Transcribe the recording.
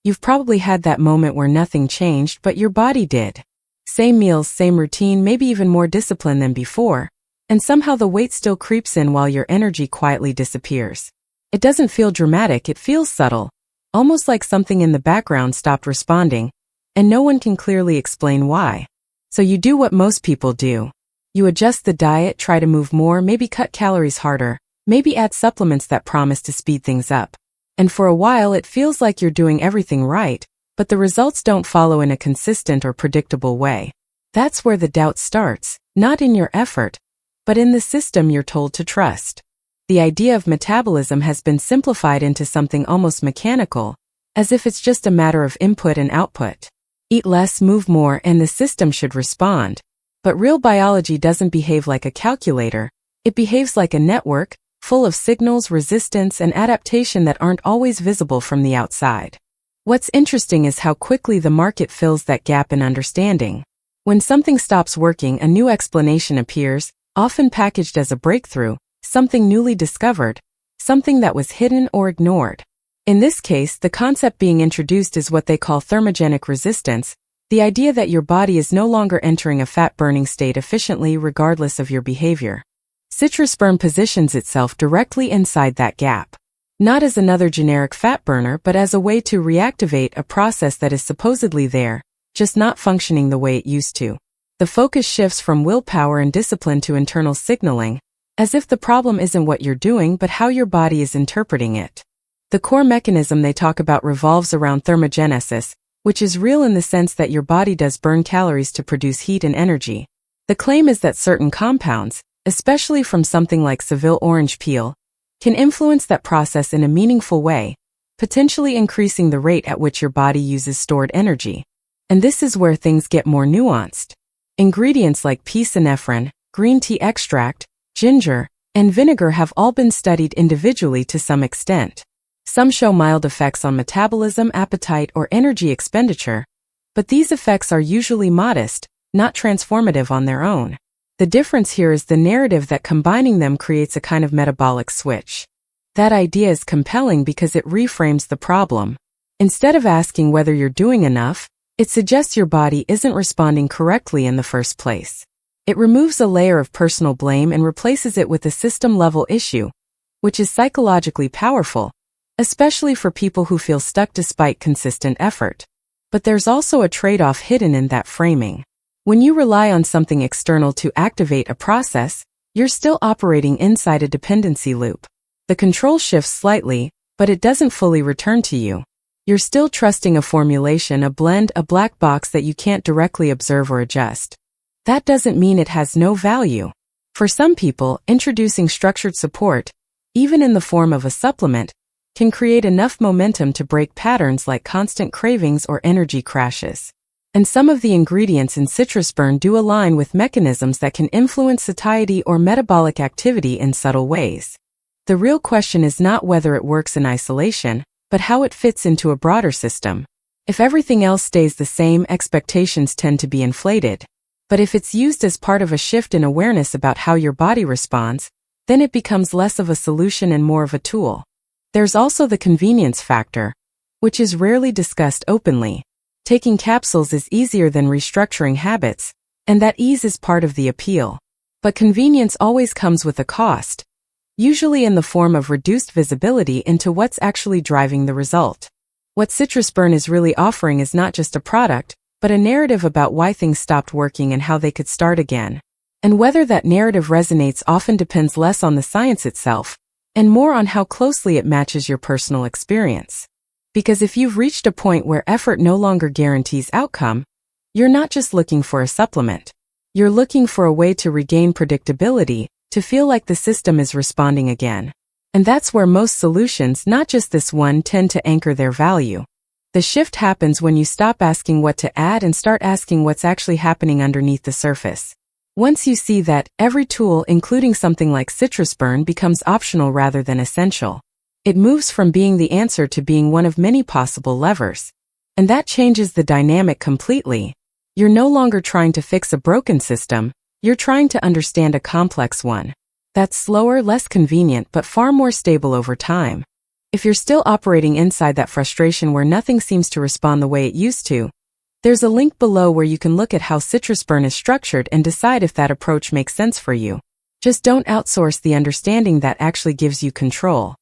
You've probably had that moment where nothing changed, but your body did. Same meals, same routine, maybe even more discipline than before, and somehow the weight still creeps in while your energy quietly disappears. It doesn't feel dramatic, it feels subtle, almost like something in the background stopped responding, and no one can clearly explain why. So you do what most people do. You adjust the diet, try to move more, maybe cut calories harder, maybe add supplements that promise to speed things up. And for a while it feels like you're doing everything right, but the results don't follow in a consistent or predictable way. That's where the doubt starts, not in your effort, but in the system you're told to trust. The idea of metabolism has been simplified into something almost mechanical, as if it's just a matter of input and output. Eat less, move more, and the system should respond. But real biology doesn't behave like a calculator, it behaves like a network, full of signals, resistance, and adaptation that aren't always visible from the outside. What's interesting is how quickly the market fills that gap in understanding. When something stops working, a new explanation appears, often packaged as a breakthrough, something newly discovered, something that was hidden or ignored. In this case, the concept being introduced is what they call thermogenic resistance, the idea that your body is no longer entering a fat-burning state efficiently regardless of your behavior. CitrusBurn positions itself directly inside that gap. Not as another generic fat burner, but as a way to reactivate a process that is supposedly there, just not functioning the way it used to. The focus shifts from willpower and discipline to internal signaling, as if the problem isn't what you're doing but how your body is interpreting it. The core mechanism they talk about revolves around thermogenesis, which is real in the sense that your body does burn calories to produce heat and energy. The claim is that certain compounds, especially from something like Seville orange peel, can influence that process in a meaningful way, potentially increasing the rate at which your body uses stored energy. And this is where things get more nuanced. Ingredients like pea-epinephrine, green tea extract, ginger, and vinegar have all been studied individually to some extent. Some show mild effects on metabolism, appetite, or energy expenditure, but these effects are usually modest, not transformative on their own. The difference here is the narrative that combining them creates a kind of metabolic switch. That idea is compelling because it reframes the problem. Instead of asking whether you're doing enough, it suggests your body isn't responding correctly in the first place. It removes a layer of personal blame and replaces it with a system-level issue, which is psychologically powerful, especially for people who feel stuck despite consistent effort. But there's also a trade-off hidden in that framing. When you rely on something external to activate a process, you're still operating inside a dependency loop. The control shifts slightly, but it doesn't fully return to you. You're still trusting a formulation, a blend, a black box that you can't directly observe or adjust. That doesn't mean it has no value. For some people, introducing structured support, even in the form of a supplement, can create enough momentum to break patterns like constant cravings or energy crashes. And some of the ingredients in CitrusBurn do align with mechanisms that can influence satiety or metabolic activity in subtle ways. The real question is not whether it works in isolation, but how it fits into a broader system. If everything else stays the same, expectations tend to be inflated. But if it's used as part of a shift in awareness about how your body responds, then it becomes less of a solution and more of a tool. There's also the convenience factor, which is rarely discussed openly. Taking capsules is easier than restructuring habits, and that ease is part of the appeal. But convenience always comes with a cost, usually in the form of reduced visibility into what's actually driving the result. What CitrusBurn is really offering is not just a product, but a narrative about why things stopped working and how they could start again. And whether that narrative resonates often depends less on the science itself, and more on how closely it matches your personal experience. Because if you've reached a point where effort no longer guarantees outcome, you're not just looking for a supplement. You're looking for a way to regain predictability, to feel like the system is responding again. And that's where most solutions, not just this one, tend to anchor their value. The shift happens when you stop asking what to add and start asking what's actually happening underneath the surface. Once you see that, every tool, including something like CitrusBurn, becomes optional rather than essential. It moves from being the answer to being one of many possible levers. And that changes the dynamic completely. You're no longer trying to fix a broken system, you're trying to understand a complex one. That's slower, less convenient, but far more stable over time. If you're still operating inside that frustration where nothing seems to respond the way it used to, there's a link below where you can look at how CitrusBurn is structured and decide if that approach makes sense for you. Just don't outsource the understanding that actually gives you control.